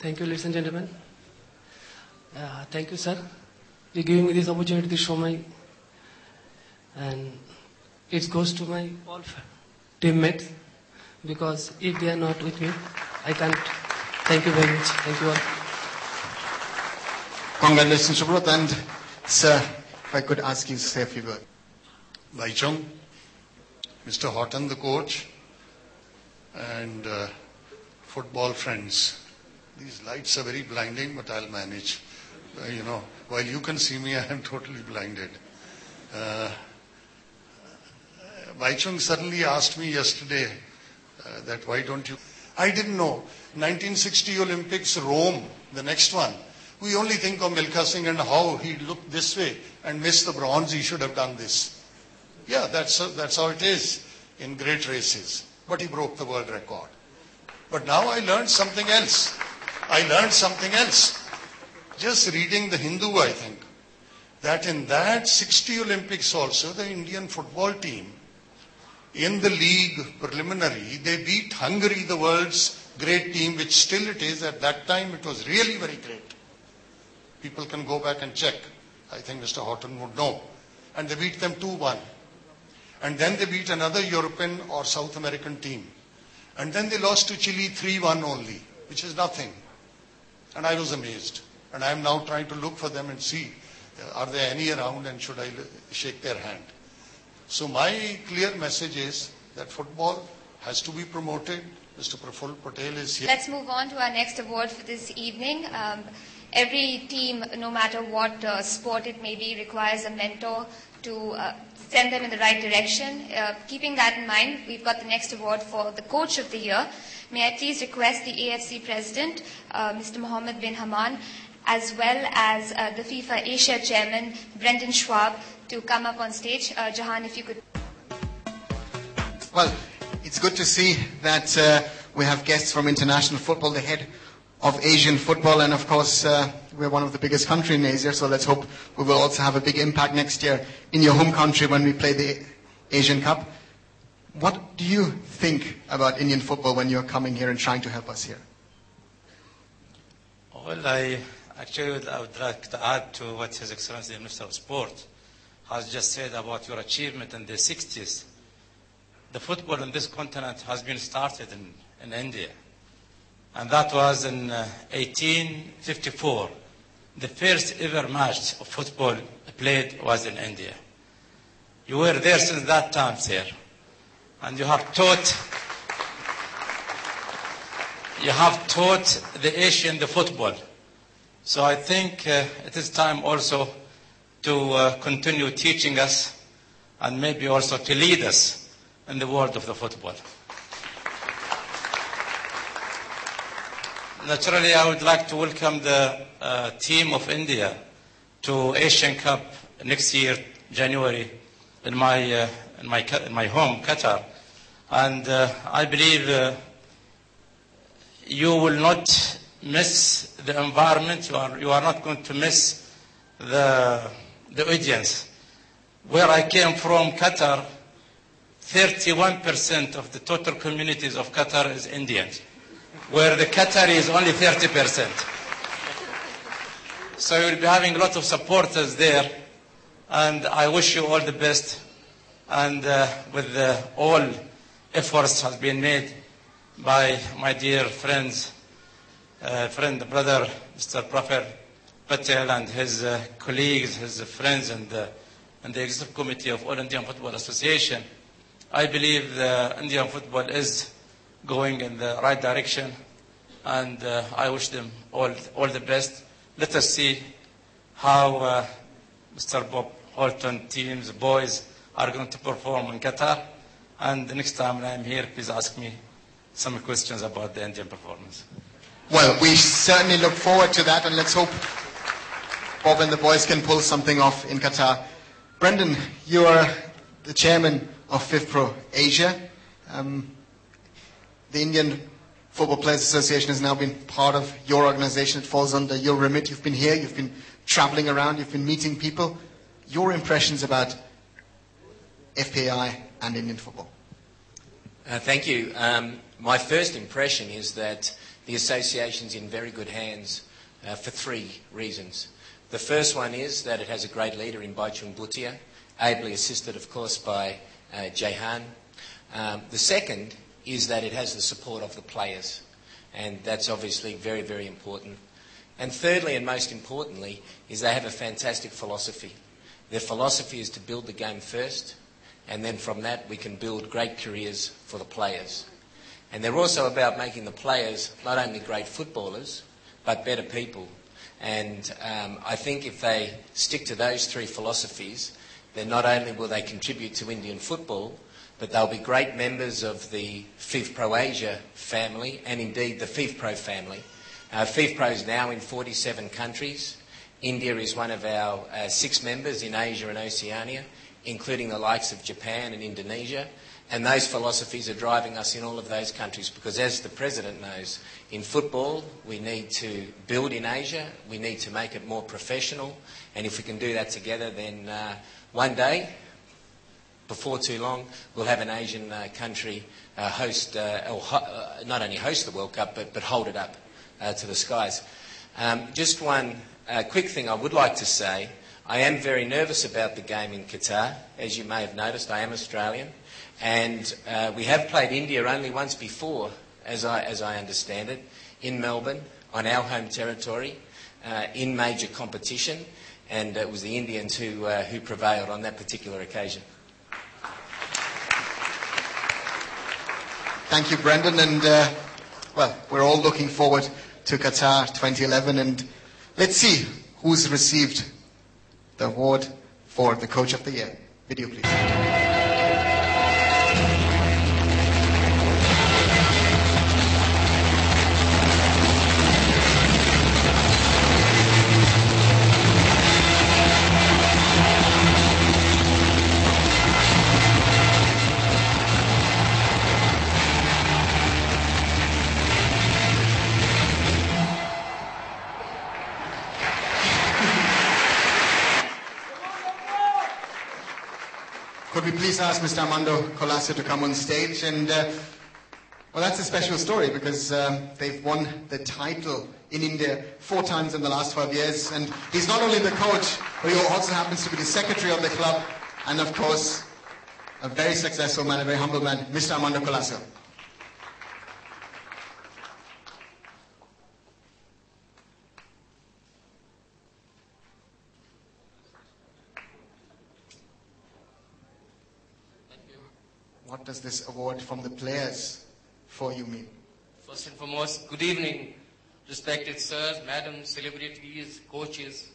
Thank you, ladies and gentlemen. Thank you, sir, for giving me this opportunity to show my, and it goes to my all teammates, because if they are not with me, I can't. Thank you very much. Thank you all. Congratulations, Subrat. And sir, if I could ask you to say a few words. Baichung, Mr. Horton, the coach, and football friends. These lights are very blinding, but I'll manage. While you can see me, I am totally blinded. Baichung suddenly asked me yesterday that why don't you... I didn't know. 1960 Olympics, Rome, the next one. We only think of Milkha Singh and how he looked this way and missed the bronze. He should have done this. Yeah, that's how it is in great races. But he broke the world record. But now I learned something else. Just reading the Hindu, I think, that in that 60 Olympics also, the Indian football team, in the league preliminary, they beat Hungary, the world's great team, which still it is. At that time, it was really very great. People can go back and check. I think Mr. Horton would know. And they beat them 2-1. And then they beat another European or South American team. And then they lost to Chile 3-1 only, which is nothing. And I was amazed. And I am now trying to look for them and see, are there any around and should I shake their hand? So my clear message is that football has to be promoted. Mr. Praful Patel is here. Let's move on to our next award for this evening. Every team, no matter what sport it may be, requires a mentor to send them in the right direction. Keeping that in mind, we've got the next award for the Coach of the Year. May I please request the AFC President, Mr. Mohammed bin Haman, as well as the FIFA Asia Chairman, Brendan Schwab, to come up on stage. Jahan, if you could. Well, it's good to see that we have guests from international football, the head of Asian football, and of course we're one of the biggest countries in Asia, so let's hope we will also have a big impact next year in your home country when we play the Asian Cup. What do you think about Indian football when you're coming here and trying to help us here? Well, I would like to add to what His Excellency the Minister of Sport has just said about your achievement in the 60s. The football in this continent has been started in India. And that was in 1854. The first ever match of football played was in India. You were there since that time, sir. And you have taught the Asian the football. So I think it is time also to continue teaching us and maybe also to lead us in the world of the football. Naturally, I would like to welcome the team of India to Asian Cup next year, January, in my home, Qatar. And I believe you will not miss the environment. You are not going to miss the audience. Where I came from, Qatar, 31% of the total communities of Qatar is Indians, where the Qatari is only 30%. So you'll be having a lot of supporters there, and I wish you all the best. And with all efforts has been made by my dear friends, brother, Mr. Praful Patel and his colleagues, his friends, and the Executive Committee of All Indian Football Association, I believe the Indian football is going in the right direction, and I wish them all the best. Let us see how Mr. Bob Holton teams, boys, are going to perform in Qatar. And the next time I'm here, please ask me some questions about the Indian performance. Well, we certainly look forward to that, and let's hope Bob and the boys can pull something off in Qatar. Brendan, you are the chairman of FIFPro Asia. The Indian Football Players Association has now been part of your organization. It falls under your remit. You've been here, you've been traveling around, you've been meeting people. Your impressions about FPAI and Indian football? Thank you. My first impression is that the association's in very good hands for 3 reasons. The first one is that it has a great leader in Baichung Bhutia, ably assisted, of course, by Jehan. The second is that it has the support of the players, and that's obviously very, very important. And thirdly, and most importantly, is they have a fantastic philosophy. Their philosophy is to build the game first, and then from that we can build great careers for the players. And they're also about making the players not only great footballers, but better people. And I think if they stick to those 3 philosophies, then not only will they contribute to Indian football, but they'll be great members of the FPAI Asia family, and indeed the FPAI family. FPAI is now in 47 countries. India is one of our 6 members in Asia and Oceania, including the likes of Japan and Indonesia. And those philosophies are driving us in all of those countries because, as the President knows, in football we need to build in Asia, we need to make it more professional, and if we can do that together, then one day, before too long, we'll have an Asian country not only host the World Cup, but hold it up to the skies. Just one quick thing I would like to say. I am very nervous about the game in Qatar. As you may have noticed, I am Australian. And we have played India only once before, as I understand it, in Melbourne, on our home territory, in major competition. And it was the Indians who prevailed on that particular occasion. Thank you, Brendan. And, well, we're all looking forward to Qatar 2011. And let's see who's received the award for the Coach of the Year. Video, please. Could we please ask Mr. Armando Colasso to come on stage? And, well, that's a special story because they've won the title in India 4 times in the last 12 years. And he's not only the coach, but he also happens to be the secretary of the club. And, of course, a very successful man, a very humble man, Mr. Armando Colasso. What does this award from the players for you mean? First and foremost, good evening, respected sirs, madams, celebrities, coaches,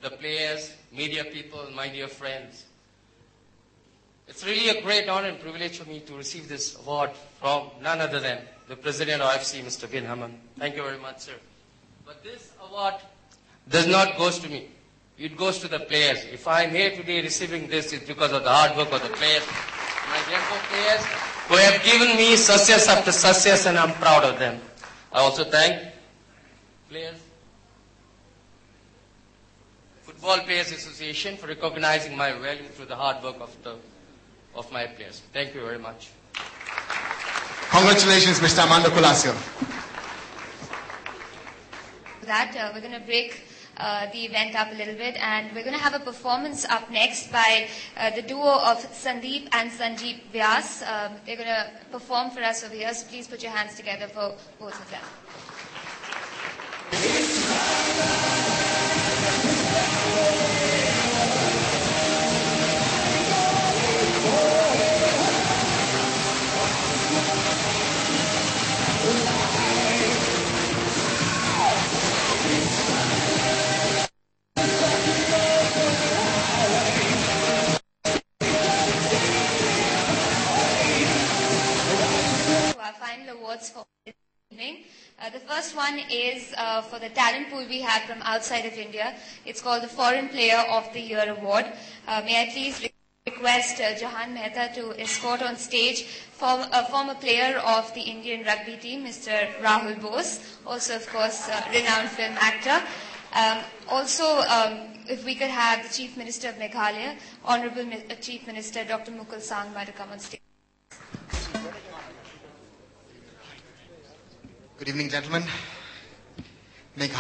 the players, media people, my dear friends. It's really a great honor and privilege for me to receive this award from none other than the President of FC, Mr. Bin Haman. Thank you very much, sir. But this award does not go to me. It goes to the players. If I'm here today receiving this, it's because of the hard work of the players. My dear players who have given me success after success, and I'm proud of them. I also thank players, Football Players Association for recognizing my value through the hard work of my players. Thank you very much. Congratulations, Mr. Armando Colasso. We're going to break the event up a little bit, and we're going to have a performance up next by the duo of Sandeep and Sanjeev Vyas. They're going to perform for us over here, so please put your hands together for both of them. Final awards for this evening. The first one is for the talent pool we have from outside of India. It's called the Foreign Player of the Year Award. May I please request Jahan Mehta to escort on stage a former player of the Indian rugby team, Mr. Rahul Bose, also of course renowned film actor. If we could have the Chief Minister of Meghalaya, Honorable Chief Minister Dr. Mukul Sangma to come on stage. Good evening, gentlemen. Make